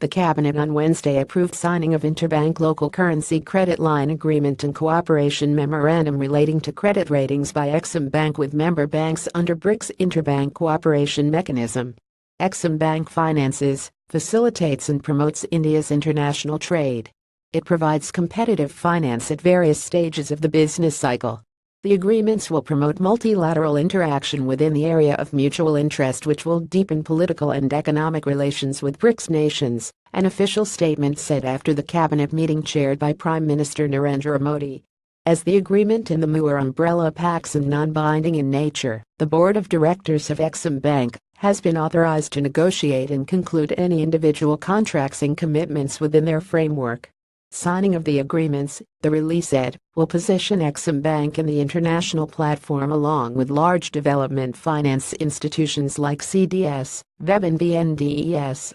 the cabinet on Wednesday approved signing of Interbank local currency credit line agreement and cooperation memorandum relating to credit ratings by Exim Bank with member banks under BRICS Interbank cooperation mechanism. Exim Bank finances, facilitates and promotes India's international trade. It provides competitive finance at various stages of the business cycle. The agreements will promote multilateral interaction within the area of mutual interest, which will deepen political and economic relations with BRICS nations, an official statement said after the cabinet meeting chaired by Prime Minister Narendra Modi. As the agreement and the MOU are umbrella pacts and non-binding in nature, the board of directors of Exim Bank has been authorized to negotiate and conclude any individual contracts and commitments within their framework. Signing of the agreements, the release said, will position Exim Bank in the international platform along with large development finance institutions like CDS, VEB and BNDES.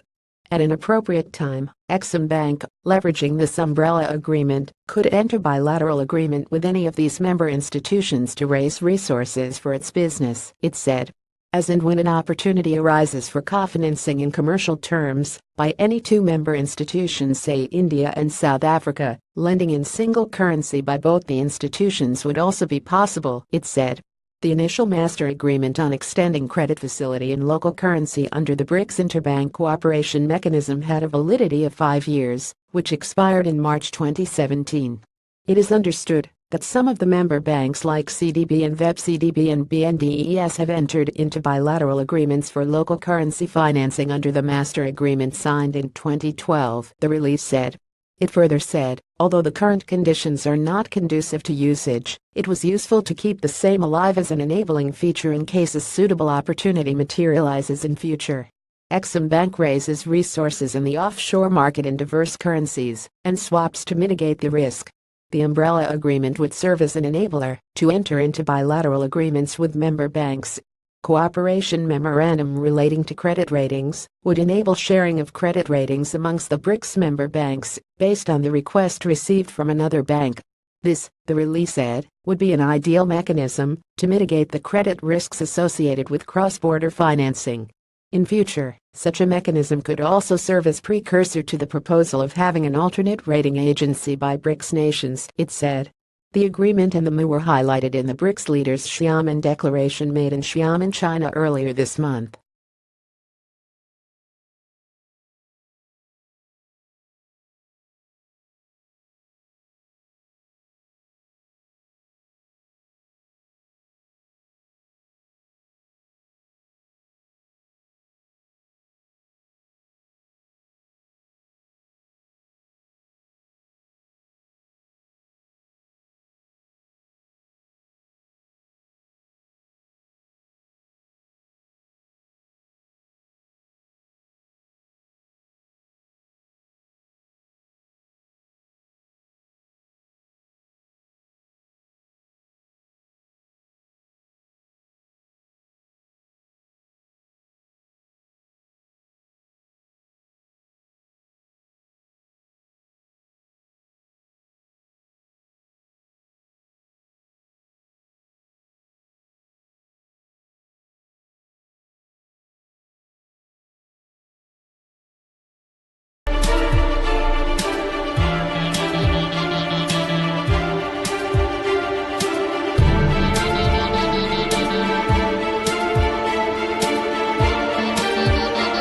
At an appropriate time, Exim Bank, leveraging this umbrella agreement, could enter bilateral agreement with any of these member institutions to raise resources for its business, it said. As and when an opportunity arises for co-financing in commercial terms by any two member institutions, say India and South Africa, lending in single currency by both the institutions would also be possible, it said. The initial master agreement on extending credit facility in local currency under the BRICS Interbank cooperation mechanism had a validity of 5 years, which expired in March 2017. It is understood that some of the member banks like CDB and VEB, CDB and BNDES have entered into bilateral agreements for local currency financing under the master agreement signed in 2012, the release said. It further said, although the current conditions are not conducive to usage, it was useful to keep the same alive as an enabling feature in case a suitable opportunity materializes in future. Exim Bank raises resources in the offshore market in diverse currencies and swaps to mitigate the risk. The umbrella agreement would serve as an enabler to enter into bilateral agreements with member banks. Cooperation memorandum relating to credit ratings would enable sharing of credit ratings amongst the BRICS member banks based on the request received from another bank. This, the release said, would be an ideal mechanism to mitigate the credit risks associated with cross-border financing. In future, such a mechanism could also serve as precursor to the proposal of having an alternate rating agency by BRICS nations, it said. The agreement and the MOU were highlighted in the BRICS leaders' Xiamen declaration made in Xiamen, China earlier this month.